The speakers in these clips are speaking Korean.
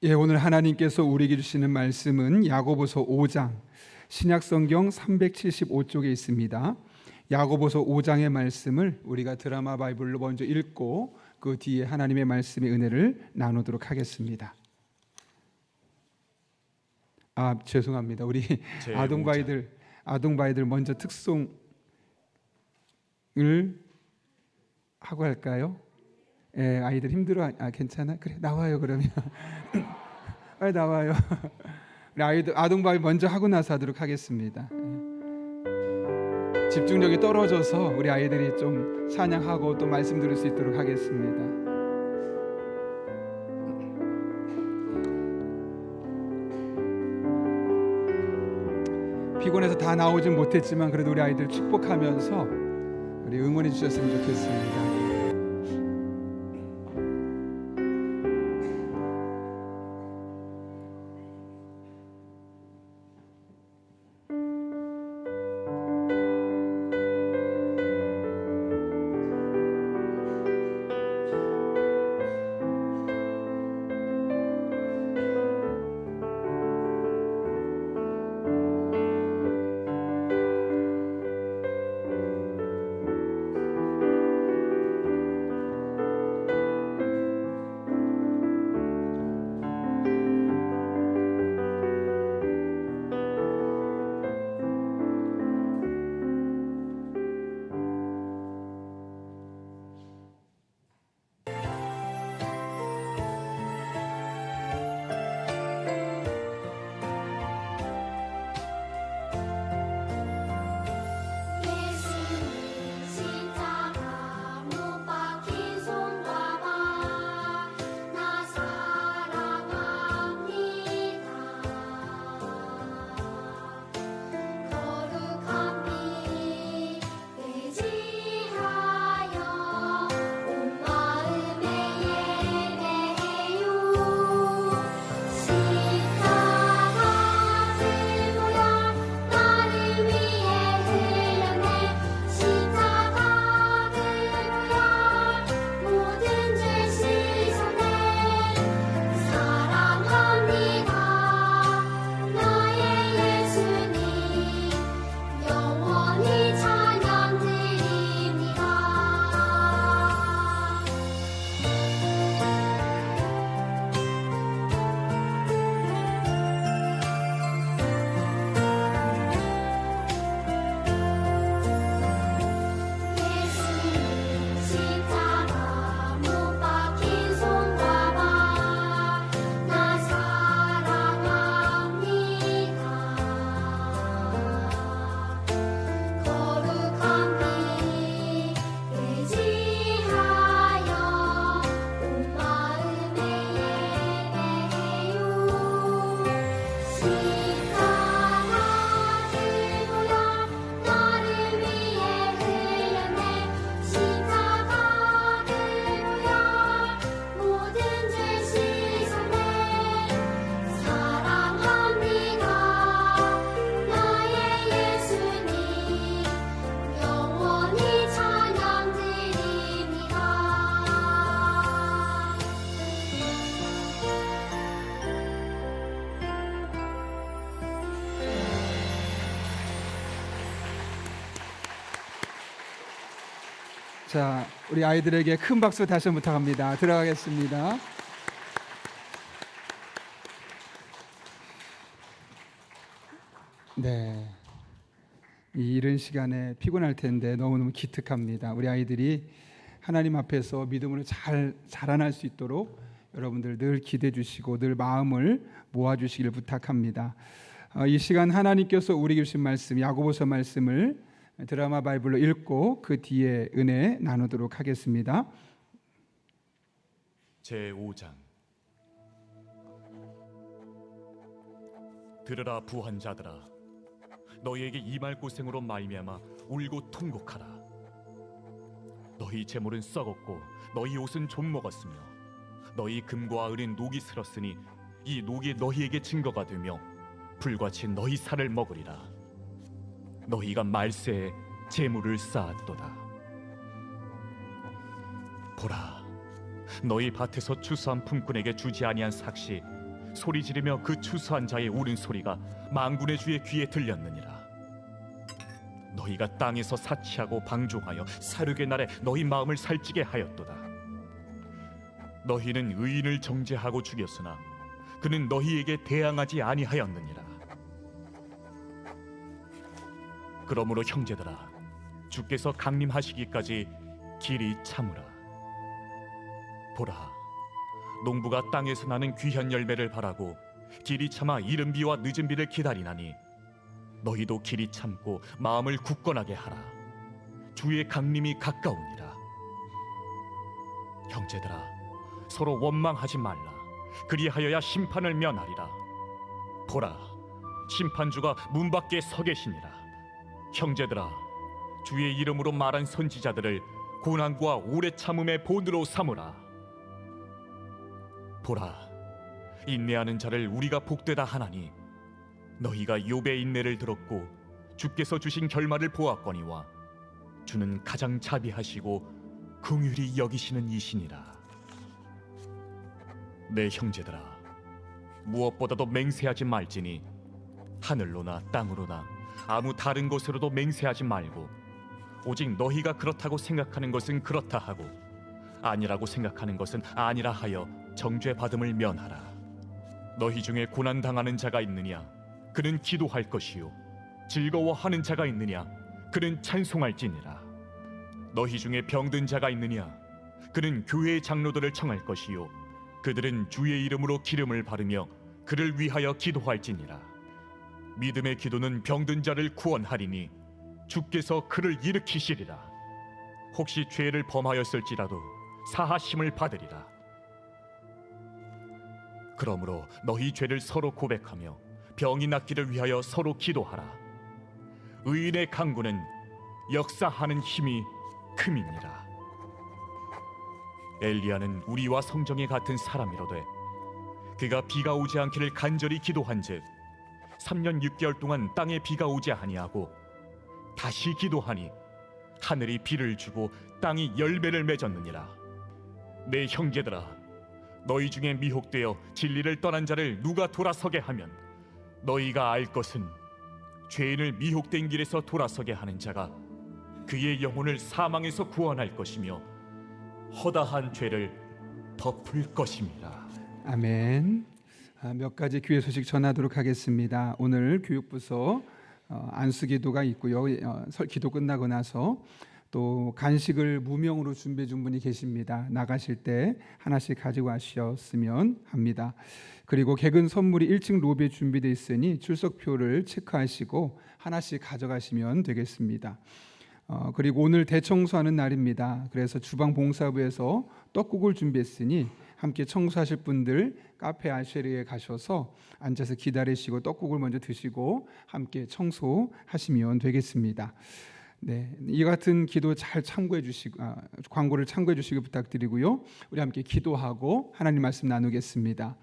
오늘 하나님께서 우리에게 주시는 말씀은 야고보서 5장 신약성경 375쪽에 있습니다. 야고보서 5장의 말씀을 우리가 드라마 바이블로 먼저 읽고 그 뒤에 하나님의 말씀의 은혜를 나누도록 하겠습니다. 죄송합니다. 우리 아동바이들 먼저 특송을 하고 할까요? 아이들 힘들어. 괜찮아? 그래, 나와요. 그러면 빨리 나와요. 우리 아동바이 먼저 하고 나서 하도록 하겠습니다. 집중력이 떨어져서 우리 아이들이 좀 찬양하고 또 말씀 들을 수 있도록 하겠습니다. 피곤해서 다 나오진 못했지만 그래도 우리 아이들 축복하면서 우리 응원해 주셨으면 좋겠습니다. 자, 우리 아이들에게 큰 박수 다시 한번 부탁합니다. 들어가겠습니다. 네, 이 이른 시간에 피곤할 텐데 너무너무 기특합니다. 우리 아이들이 하나님 앞에서 믿음으로 잘 자라날 수 있도록 여러분들 늘 기대해 주시고 늘 마음을 모아주시기를 부탁합니다. 이 시간 하나님께서 우리에게 주신 말씀, 야고보서 말씀을 드라마 바이블로 읽고 그 뒤에 은혜 나누도록 하겠습니다. 제5장. 들으라 부한 자들아, 너희에게 이 말 고생으로 말미암아 울고 통곡하라. 너희 재물은 썩었고 너희 옷은 좀 먹었으며 너희 금과 은은 녹이 슬었으니 이 녹이 너희에게 증거가 되며 불같이 너희 살을 먹으리라. 너희가 말세에 재물을 쌓았도다. 보라, 너희 밭에서 추수한 품꾼에게 주지 아니한 삭시 소리 지르며 그 추수한 자의 우는 소리가 만군의 주의 귀에 들렸느니라. 너희가 땅에서 사치하고 방종하여 사륙의 날에 너희 마음을 살찌게 하였도다. 너희는 의인을 정죄하고 죽였으나 그는 너희에게 대항하지 아니하였느니라. 그러므로 형제들아, 주께서 강림하시기까지 길이 참으라. 보라, 농부가 땅에서 나는 귀한 열매를 바라고 길이 참아 이른 비와 늦은 비를 기다리나니 너희도 길이 참고 마음을 굳건하게 하라. 주의 강림이 가까우니라. 형제들아, 서로 원망하지 말라. 그리하여야 심판을 면하리라. 보라, 심판주가 문 밖에 서 계시니라. 형제들아, 주의 이름으로 말한 선지자들을 고난과 오래 참음의 본으로 삼으라. 보라, 인내하는 자를 우리가 복되다 하나니 너희가 욥의 인내를 들었고 주께서 주신 결말을 보았거니와 주는 가장 자비하시고 긍휼히 여기시는 이시니라. 내 형제들아, 무엇보다도 맹세하지 말지니 하늘로나 땅으로나 아무 다른 곳으로도 맹세하지 말고 오직 너희가 그렇다고 생각하는 것은 그렇다 하고 아니라고 생각하는 것은 아니라 하여 정죄 받음을 면하라. 너희 중에 고난 당하는 자가 있느냐? 그는 기도할 것이요. 즐거워하는 자가 있느냐? 그는 찬송할지니라. 너희 중에 병든 자가 있느냐? 그는 교회의 장로들을 청할 것이요. 그들은 주의 이름으로 기름을 바르며 그를 위하여 기도할지니라. 믿음의 기도는 병든 자를 구원하리니 주께서 그를 일으키시리라. 혹시 죄를 범하였을지라도 사하심을 받으리라. 그러므로 너희 죄를 서로 고백하며 병이 낫기를 위하여 서로 기도하라. 의인의 강구는 역사하는 힘이 큼이니라. 엘리야는 우리와 성정에 같은 사람이로되 그가 비가 오지 않기를 간절히 기도한즉 3년 6개월 동안 땅에 비가 오지 아니하고 다시 기도하니 하늘이 비를 주고 땅이 열매를 맺었느니라. 내 형제들아, 너희 중에 미혹되어 진리를 떠난 자를 누가 돌아서게 하면 너희가 알 것은 죄인을 미혹된 길에서 돌아서게 하는 자가 그의 영혼을 사망에서 구원할 것이며 허다한 죄를 덮을 것입니다. 아멘. 몇 가지 교회 소식 전하도록 하겠습니다. 오늘 교육부서 안수기도가 있고요. 기도 끝나고 나서 또 간식을 무명으로 준비해 준 분이 계십니다. 나가실 때 하나씩 가지고 가셨으면 합니다. 그리고 개근 선물이 1층 로비에 준비되어 있으니 출석표를 체크하시고 하나씩 가져가시면 되겠습니다. 그리고 오늘 대청소하는 날입니다. 그래서 주방 봉사부에서 떡국을 준비했으니 함께 청소하실 분들 카페 아쉐리에 가셔서 앉아서 기다리시고 떡국을 먼저 드시고 함께 청소하시면 되겠습니다. 네, 이 같은 기도 잘 참고해 주시고 광고를 참고해 주시기 부탁드리고요. 우리 함께 기도하고 하나님 말씀 나누겠습니다.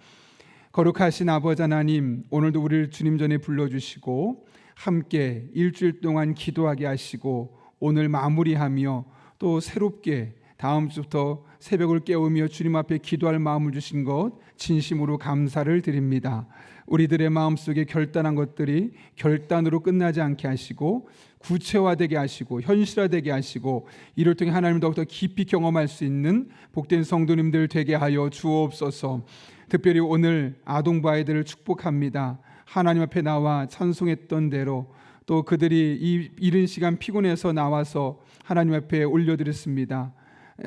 거룩하신 아버지 하나님, 오늘도 우리를 주님 전에 불러주시고 함께 일주일 동안 기도하게 하시고 오늘 마무리하며 또 새롭게 다음 주부터 새벽을 깨우며 주님 앞에 기도할 마음을 주신 것 진심으로 감사를 드립니다. 우리들의 마음속에 결단한 것들이 결단으로 끝나지 않게 하시고 구체화되게 하시고 현실화되게 하시고 이를 통해 하나님을 더욱더 깊이 경험할 수 있는 복된 성도님들 되게 하여 주옵소서. 특별히 오늘 아동부 아이들을 축복합니다. 하나님 앞에 나와 찬송했던 대로 또 그들이 이 이른 시간 피곤해서 나와서 하나님 앞에 올려드렸습니다.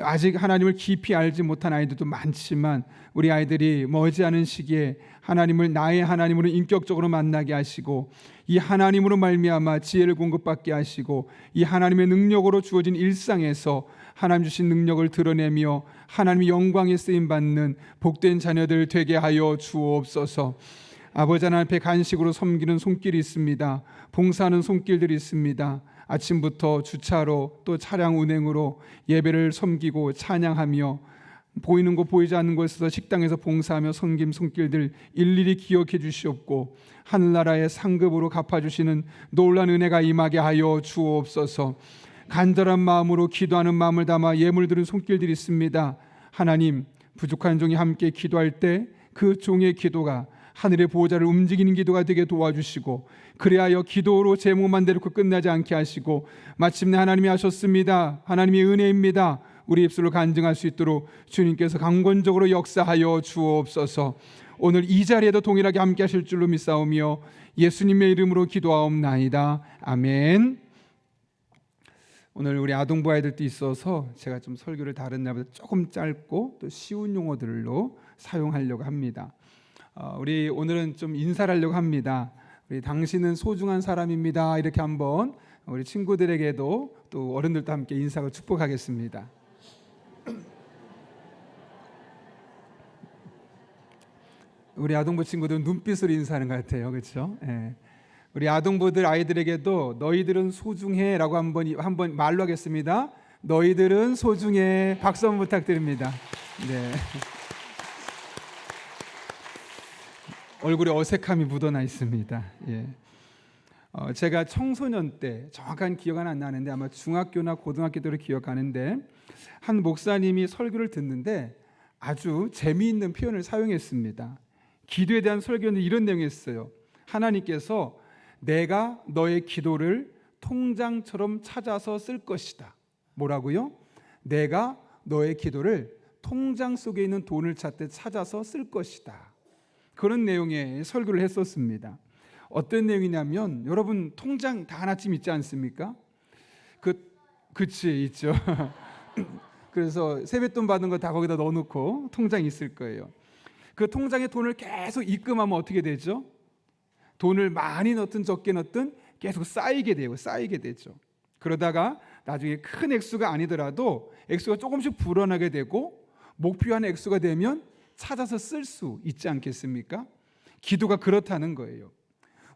아직 하나님을 깊이 알지 못한 아이들도 많지만 우리 아이들이 머지않은 시기에 하나님을 나의 하나님으로 인격적으로 만나게 하시고 이 하나님으로 말미암아 지혜를 공급받게 하시고 이 하나님의 능력으로 주어진 일상에서 하나님 주신 능력을 드러내며 하나님의 영광에 쓰임받는 복된 자녀들 되게 하여 주옵소서. 아버지 하나님 앞에 간식으로 섬기는 손길이 있습니다. 봉사하는 손길들이 있습니다. 아침부터 주차로 또 차량 운행으로 예배를 섬기고 찬양하며 보이는 곳 보이지 않는 곳에서 식당에서 봉사하며 섬김 손길들 일일이 기억해 주시옵고 하늘나라의 상급으로 갚아주시는 놀라운 은혜가 임하게 하여 주옵소서. 간절한 마음으로 기도하는 마음을 담아 예물 드린 손길들이 있습니다. 하나님, 부족한 종이 함께 기도할 때 그 종의 기도가 하늘의 보호자를 움직이는 기도가 되게 도와주시고, 그리하여 기도로 제목만 내놓고 끝나지 않게 하시고, 마침내 하나님이 하셨습니다, 하나님의 은혜입니다, 우리 입술로 간증할 수 있도록 주님께서 강권적으로 역사하여 주옵소서. 오늘 이 자리에도 동일하게 함께 하실 줄로 믿사오며 예수님의 이름으로 기도하옵나이다. 아멘. 오늘 우리 아동부 아이들도 있어서 제가 좀 설교를 다른 날보다 조금 짧고 또 쉬운 용어들로 사용하려고 합니다. 우리 오늘은 좀 인사를 하려고 합니다. 우리 당신은 소중한 사람입니다, 이렇게 한번 우리 친구들에게도 또 어른들도 함께 인사하고 축복하겠습니다. 우리 아동부 친구들은 눈빛으로 인사하는 것 같아요, 그렇죠? 예. 우리 아동부들 아이들에게도 너희들은 소중해라고 한번 말로 하겠습니다. 너희들은 소중해. 박수 한번 부탁드립니다. 네. 얼굴에 어색함이 묻어나 있습니다. 예. 제가 청소년 때 정확한 기억은 안 나는데 아마 중학교나 고등학교 때로 기억하는데 한 목사님이 설교를 듣는데 아주 재미있는 표현을 사용했습니다. 기도에 대한 설교는 이런 내용이었어요. 하나님께서 내가 너의 기도를 통장처럼 찾아서 쓸 것이다. 뭐라고요? 내가 너의 기도를 통장 속에 있는 돈을 찾듯 찾아서 쓸 것이다. 그런 내용의 설교를 했었습니다. 어떤 내용이냐면, 여러분 통장 다 하나쯤 있지 않습니까? 그치, 있죠. 그래서 세뱃돈 받은 거 다 거기다 넣어놓고 통장이 있을 거예요. 그 통장에 돈을 계속 입금하면 어떻게 되죠? 돈을 많이 넣든 적게 넣든 계속 쌓이게 되죠. 그러다가 나중에 큰 액수가 아니더라도 액수가 조금씩 불어나게 되고 목표한 액수가 되면 찾아서 쓸 수 있지 않겠습니까? 기도가 그렇다는 거예요.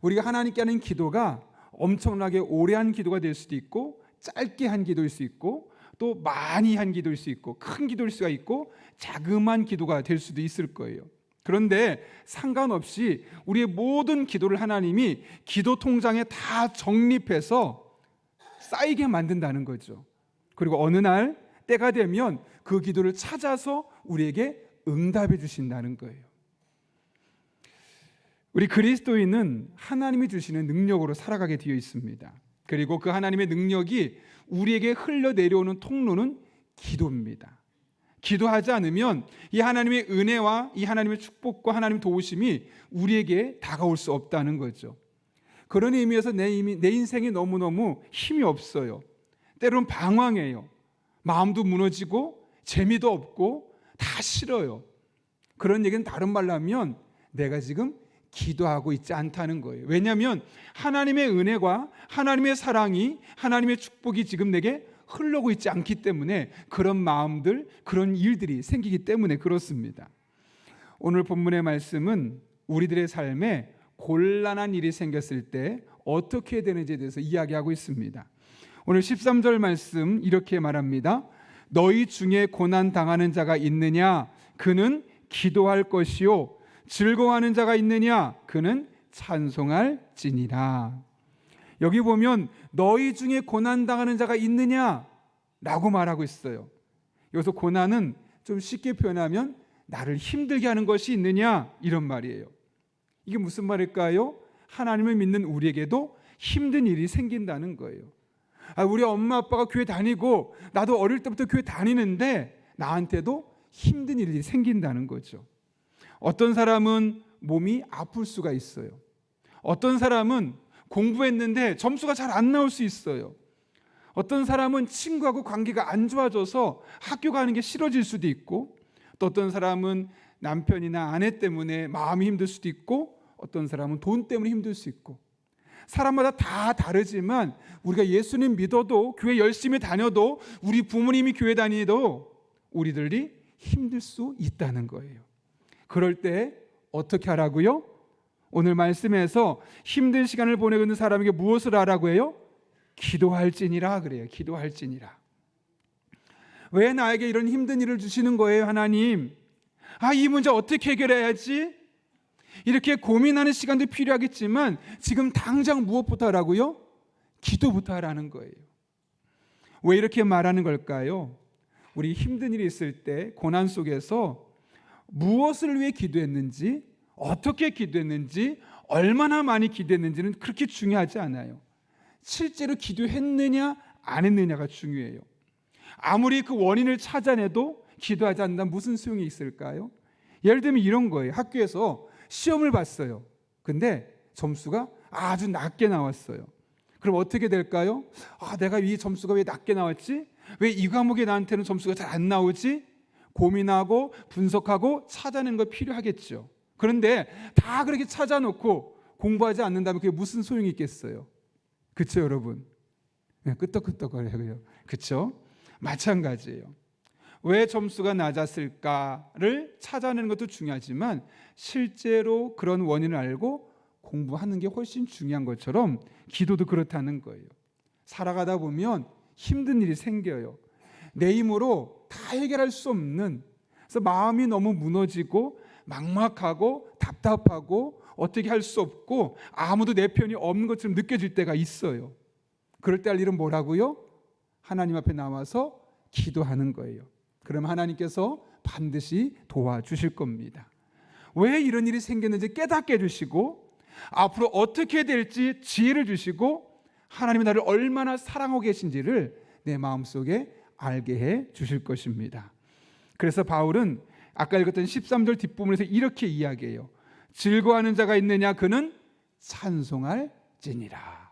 우리가 하나님께 하는 기도가 엄청나게 오래 한 기도가 될 수도 있고, 짧게 한 기도일 수 있고, 또 많이 한 기도일 수 있고, 큰 기도일 수가 있고, 자그마한 기도가 될 수도 있을 거예요. 그런데 상관없이 우리의 모든 기도를 하나님이 기도 통장에 다 적립해서 쌓이게 만든다는 거죠. 그리고 어느 날 때가 되면 그 기도를 찾아서 우리에게 응답해 주신다는 거예요. 우리 그리스도인은 하나님이 주시는 능력으로 살아가게 되어 있습니다. 그리고 그 하나님의 능력이 우리에게 흘러내려오는 통로는 기도입니다. 기도하지 않으면 이 하나님의 은혜와 이 하나님의 축복과 하나님의 도우심이 우리에게 다가올 수 없다는 거죠. 그런 의미에서 내 인생이 너무너무 힘이 없어요. 때로는 방황해요. 마음도 무너지고 재미도 없고 다 싫어요. 그런 얘기는 다른 말로 하면 내가 지금 기도하고 있지 않다는 거예요. 왜냐하면 하나님의 은혜와 하나님의 사랑이, 하나님의 축복이 지금 내게 흘러오고 있지 않기 때문에 그런 마음들, 그런 일들이 생기기 때문에 그렇습니다. 오늘 본문의 말씀은 우리들의 삶에 곤란한 일이 생겼을 때 어떻게 해야 되는지에 대해서 이야기하고 있습니다. 오늘 13절 말씀 이렇게 말합니다. 너희 중에 고난 당하는 자가 있느냐? 그는 기도할 것이요. 즐거워하는 자가 있느냐? 그는 찬송할지니라. 여기 보면 너희 중에 고난 당하는 자가 있느냐? 라고 말하고 있어요. 여기서 고난은 좀 쉽게 표현하면 나를 힘들게 하는 것이 있느냐? 이런 말이에요. 이게 무슨 말일까요? 하나님을 믿는 우리에게도 힘든 일이 생긴다는 거예요. 우리 엄마 아빠가 교회 다니고 나도 어릴 때부터 교회 다니는데 나한테도 힘든 일이 생긴다는 거죠. 어떤 사람은 몸이 아플 수가 있어요. 어떤 사람은 공부했는데 점수가 잘 안 나올 수 있어요. 어떤 사람은 친구하고 관계가 안 좋아져서 학교 가는 게 싫어질 수도 있고, 또 어떤 사람은 남편이나 아내 때문에 마음이 힘들 수도 있고, 어떤 사람은 돈 때문에 힘들 수 있고, 사람마다 다 다르지만 우리가 예수님 믿어도 교회 열심히 다녀도 우리 부모님이 교회 다니도 우리들이 힘들 수 있다는 거예요. 그럴 때 어떻게 하라고요? 오늘 말씀에서 힘든 시간을 보내고 있는 사람에게 무엇을 하라고 해요? 기도할지니라 그래요. 기도할지니라. 왜 나에게 이런 힘든 일을 주시는 거예요, 하나님? 이 문제 어떻게 해결해야지? 이렇게 고민하는 시간도 필요하겠지만 지금 당장 무엇부터 하라고요? 기도부터 하라는 거예요. 왜 이렇게 말하는 걸까요? 우리 힘든 일이 있을 때 고난 속에서 무엇을 위해 기도했는지, 어떻게 기도했는지, 얼마나 많이 기도했는지는 그렇게 중요하지 않아요. 실제로 기도했느냐 안 했느냐가 중요해요. 아무리 그 원인을 찾아내도 기도하지 않는다면 무슨 소용이 있을까요? 예를 들면 이런 거예요. 학교에서 시험을 봤어요. 근데 점수가 아주 낮게 나왔어요. 그럼 어떻게 될까요? 내가 이 점수가 왜 낮게 나왔지? 왜 이 과목에 나한테는 점수가 잘 안 나오지? 고민하고 분석하고 찾아내는 거 필요하겠죠. 그런데 다 그렇게 찾아놓고 공부하지 않는다면 그게 무슨 소용이 있겠어요? 그렇죠, 여러분? 끄떡끄떡거려요. 그렇죠? 마찬가지예요. 왜 점수가 낮았을까를 찾아내는 것도 중요하지만 실제로 그런 원인을 알고 공부하는 게 훨씬 중요한 것처럼 기도도 그렇다는 거예요. 살아가다 보면 힘든 일이 생겨요. 내 힘으로 다 해결할 수 없는, 그래서 마음이 너무 무너지고 막막하고 답답하고 어떻게 할 수 없고 아무도 내 편이 없는 것처럼 느껴질 때가 있어요. 그럴 때 할 일은 뭐라고요? 하나님 앞에 나와서 기도하는 거예요. 그럼 하나님께서 반드시 도와주실 겁니다. 왜 이런 일이 생겼는지 깨닫게 해주시고 앞으로 어떻게 될지 지혜를 주시고 하나님이 나를 얼마나 사랑하고 계신지를 내 마음속에 알게 해 주실 것입니다. 그래서 바울은 아까 읽었던 13절 뒷부분에서 이렇게 이야기해요. 즐거워하는 자가 있느냐? 그는 찬송할지니라.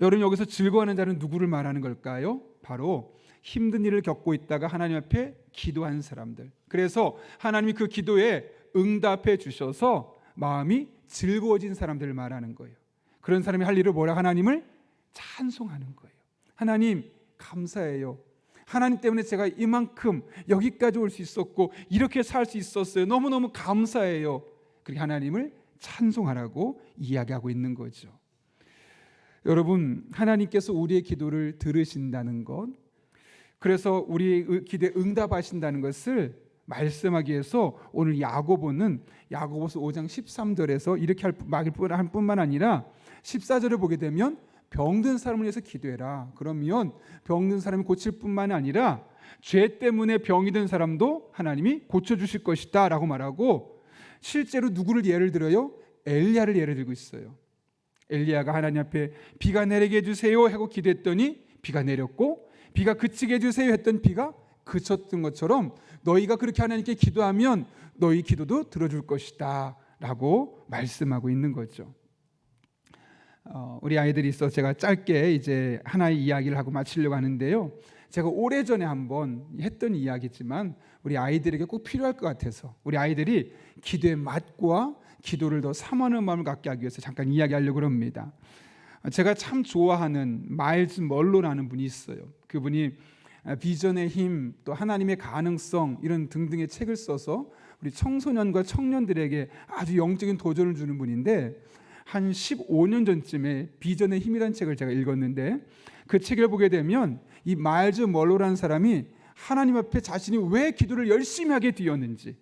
여러분, 여기서 즐거워하는 자는 누구를 말하는 걸까요? 바로 힘든 일을 겪고 있다가 하나님 앞에 기도한 사람들. 그래서 하나님이 그 기도에 응답해 주셔서 마음이 즐거워진 사람들을 말하는 거예요. 그런 사람이 할 일을 뭐라? 하나님을 찬송하는 거예요. 하나님 감사해요. 하나님 때문에 제가 이만큼 여기까지 올 수 있었고 이렇게 살 수 있었어요. 너무너무 감사해요. 그렇게 하나님을 찬송하라고 이야기하고 있는 거죠. 여러분, 하나님께서 우리의 기도를 들으신다는 것, 그래서 우리의 기도에 응답하신다는 것을 말씀하기 위해서 오늘 야고보는 야고보서 5장 13절에서 이렇게 할 뿐만 아니라 14절을 보게 되면 병든 사람을 위해서 기도해라. 그러면 병든 사람이 고칠 뿐만 아니라 죄 때문에 병이 든 사람도 하나님이 고쳐주실 것이다 라고 말하고, 실제로 누구를 예를 들어요? 엘리야를 예를 들고 있어요. 엘리야가 하나님 앞에 비가 내리게 해주세요 하고 기도했더니 비가 내렸고, 비가 그치게 해주세요 했던 비가 그쳤던 것처럼 너희가 그렇게 하나님께 기도하면 너희 기도도 들어줄 것이다 라고 말씀하고 있는 거죠. 우리 아이들이 있어 제가 짧게 이제 하나의 이야기를 하고 마치려고 하는데요. 제가 오래전에 한번 했던 이야기지만 우리 아이들에게 꼭 필요할 것 같아서 우리 아이들이 기도의 맛과 기도를 더 사모하는 마음을 갖게 하기 위해서 잠깐 이야기하려고 합니다. 제가 참 좋아하는 마일즈 멀로라는 분이 있어요. 그분이 비전의 힘, 또 하나님의 가능성 이런 등등의 책을 써서 우리 청소년과 청년들에게 아주 영적인 도전을 주는 분인데, 한 15년 전쯤에 비전의 힘이라는 책을 제가 읽었는데 그 책을 보게 되면 이 마일즈 멀로라는 사람이 하나님 앞에 자신이 왜 기도를 열심히 하게 되었는지,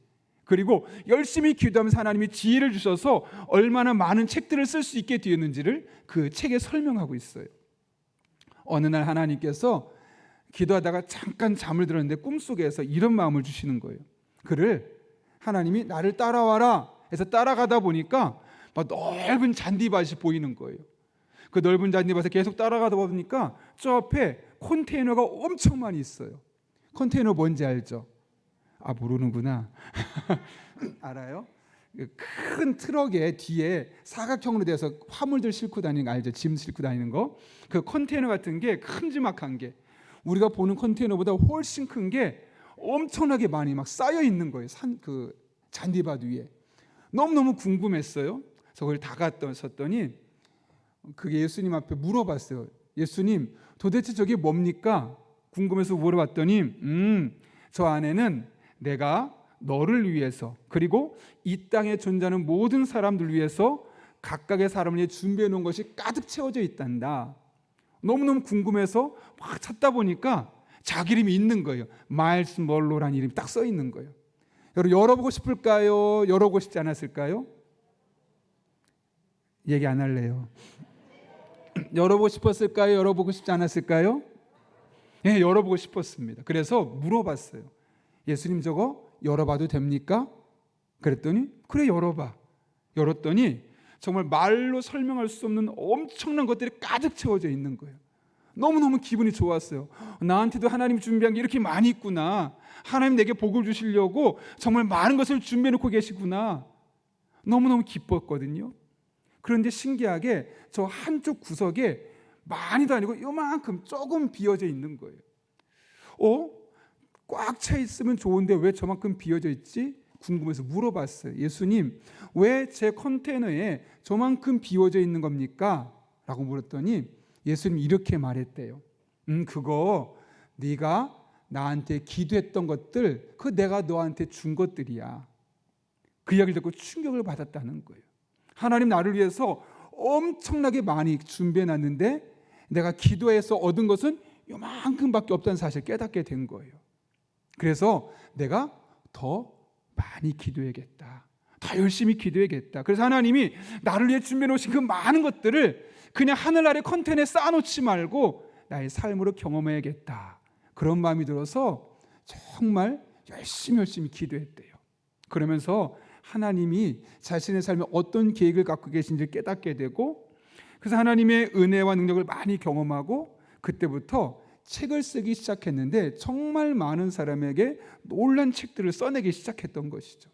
그리고 열심히 기도하면서 하나님이 지혜를 주셔서 얼마나 많은 책들을 쓸 수 있게 되었는지를 그 책에 설명하고 있어요. 어느 날 하나님께서 기도하다가 잠깐 잠을 들었는데 꿈속에서 이런 마음을 주시는 거예요. 그를 하나님이 나를 따라와라 해서 따라가다 보니까 막 넓은 잔디밭이 보이는 거예요. 그 넓은 잔디밭에 계속 따라가다 보니까 저 앞에 컨테이너가 엄청 많이 있어요. 컨테이너 뭔지 알죠? 모르는구나. 알아요? 큰 트럭에 뒤에 사각형으로 돼서 화물들 싣고 다니는 거 알죠? 짐 싣고 다니는 거. 그 컨테이너 같은 게 큼지막한 게 우리가 보는 컨테이너보다 훨씬 큰 게 엄청나게 많이 막 쌓여 있는 거예요. 그 잔디밭 위에. 너무너무 궁금했어요. 그래서 거기 다가섰더니 그게 예수님 앞에 물어봤어요. 예수님, 도대체 저게 뭡니까? 궁금해서 물어봤더니 저 안에는 내가 너를 위해서 그리고 이 땅에 존재하는 모든 사람들 위해서 각각의 사람을 위해 준비해 놓은 것이 가득 채워져 있단다. 너무너무 궁금해서 막 찾다 보니까 자기 이름이 있는 거예요. 마일스 멀로라는 이름이 딱 써 있는 거예요. 여러분, 열어보고 싶을까요? 열어보고 싶지 않았을까요? 얘기 안 할래요. 열어보고 싶었을까요? 열어보고 싶지 않았을까요? 네, 열어보고 싶었습니다. 그래서 물어봤어요. 예수님, 저거 열어봐도 됩니까? 그랬더니 그래 열어봐. 열었더니 정말 말로 설명할 수 없는 엄청난 것들이 가득 채워져 있는 거예요. 너무너무 기분이 좋았어요. 나한테도 하나님이 준비한 게 이렇게 많이 있구나. 하나님 내게 복을 주시려고 정말 많은 것을 준비해 놓고 계시구나. 너무너무 기뻤거든요. 그런데 신기하게 저 한쪽 구석에 많이도 아니고 요만큼 조금 비어져 있는 거예요. 꽉 차 있으면 좋은데 왜 저만큼 비어져 있지? 궁금해서 물어봤어요. 예수님, 왜 제 컨테이너에 저만큼 비워져 있는 겁니까? 라고 물었더니 예수님이 이렇게 말했대요. 그거 네가 나한테 기도했던 것들, 그거 내가 너한테 준 것들이야. 그 이야기를 듣고 충격을 받았다는 거예요. 하나님 나를 위해서 엄청나게 많이 준비해놨는데 내가 기도해서 얻은 것은 요만큼밖에 없다는 사실을 깨닫게 된 거예요. 그래서 내가 더 많이 기도해야겠다. 더 열심히 기도해야겠다. 그래서 하나님이 나를 위해 준비해 놓으신 그 많은 것들을 그냥 하늘 아래 컨테이너에 쌓아놓지 말고 나의 삶으로 경험해야겠다. 그런 마음이 들어서 정말 열심히 기도했대요. 그러면서 하나님이 자신의 삶에 어떤 계획을 갖고 계신지 깨닫게 되고, 그래서 하나님의 은혜와 능력을 많이 경험하고 그때부터 책을 쓰기 시작했는데 정말 많은 사람에게 놀란 책들을 써내기 시작했던 것이죠.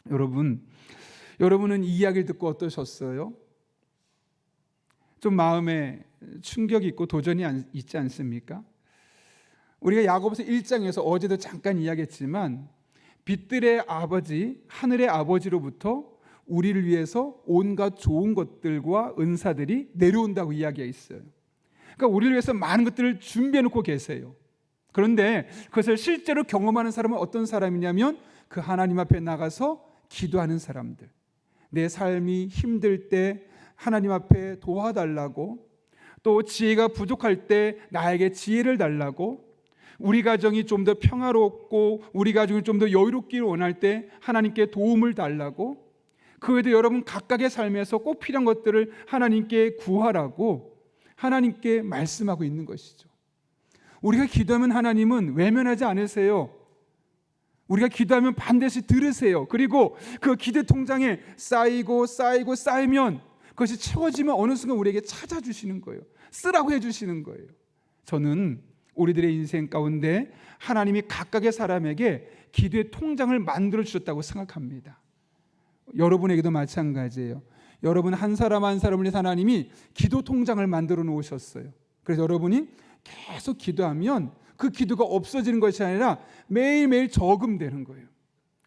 여러분은 이 이야기를 듣고 어떠셨어요? 좀 마음에 충격이 있고 도전이 있지 않습니까? 우리가 야고보서 1장에서 어제도 잠깐 이야기했지만 빛들의 아버지, 하늘의 아버지로부터 우리를 위해서 온갖 좋은 것들과 은사들이 내려온다고 이야기했어요. 그러니까 우리를 위해서 많은 것들을 준비해 놓고 계세요. 그런데 그것을 실제로 경험하는 사람은 어떤 사람이냐면 그 하나님 앞에 나가서 기도하는 사람들. 내 삶이 힘들 때 하나님 앞에 도와달라고, 또 지혜가 부족할 때 나에게 지혜를 달라고, 우리 가정이 좀 더 평화롭고 우리 가정이 좀 더 여유롭기를 원할 때 하나님께 도움을 달라고, 그 외에도 여러분 각각의 삶에서 꼭 필요한 것들을 하나님께 구하라고 하나님께 말씀하고 있는 것이죠. 우리가 기도하면 하나님은 외면하지 않으세요. 우리가 기도하면 반드시 들으세요. 그리고 그 기도 통장에 쌓이면 그것이 채워지면 어느 순간 우리에게 찾아주시는 거예요. 쓰라고 해주시는 거예요. 저는 우리들의 인생 가운데 하나님이 각각의 사람에게 기도의 통장을 만들어 주셨다고 생각합니다. 여러분에게도 마찬가지예요. 여러분 한 사람 한 사람을 위해서 하나님이 기도 통장을 만들어 놓으셨어요. 그래서 여러분이 계속 기도하면 그 기도가 없어지는 것이 아니라 매일매일 저금되는 거예요.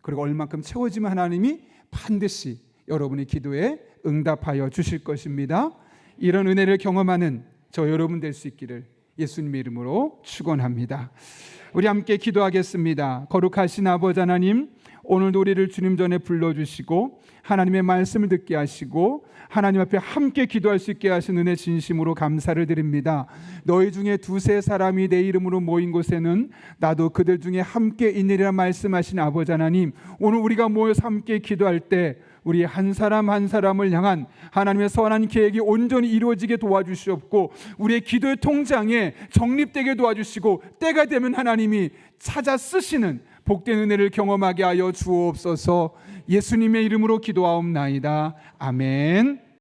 그리고 얼만큼 채워지면 하나님이 반드시 여러분의 기도에 응답하여 주실 것입니다. 이런 은혜를 경험하는 저 여러분 될 수 있기를 예수님의 이름으로 축원합니다. 우리 함께 기도하겠습니다. 거룩하신 아버지 하나님, 오늘도 우리를 주님 전에 불러주시고 하나님의 말씀을 듣게 하시고 하나님 앞에 함께 기도할 수 있게 하신 은혜 진심으로 감사를 드립니다. 너희 중에 두세 사람이 내 이름으로 모인 곳에는 나도 그들 중에 함께 있느니라 말씀하신 아버지 하나님, 오늘 우리가 모여서 함께 기도할 때 우리 한 사람 한 사람을 향한 하나님의 선한 계획이 온전히 이루어지게 도와주시옵고 우리의 기도의 통장에 적립되게 도와주시고 때가 되면 하나님이 찾아 쓰시는 복된 은혜를 경험하게 하여 주옵소서. 예수님의 이름으로 기도하옵나이다. 아멘.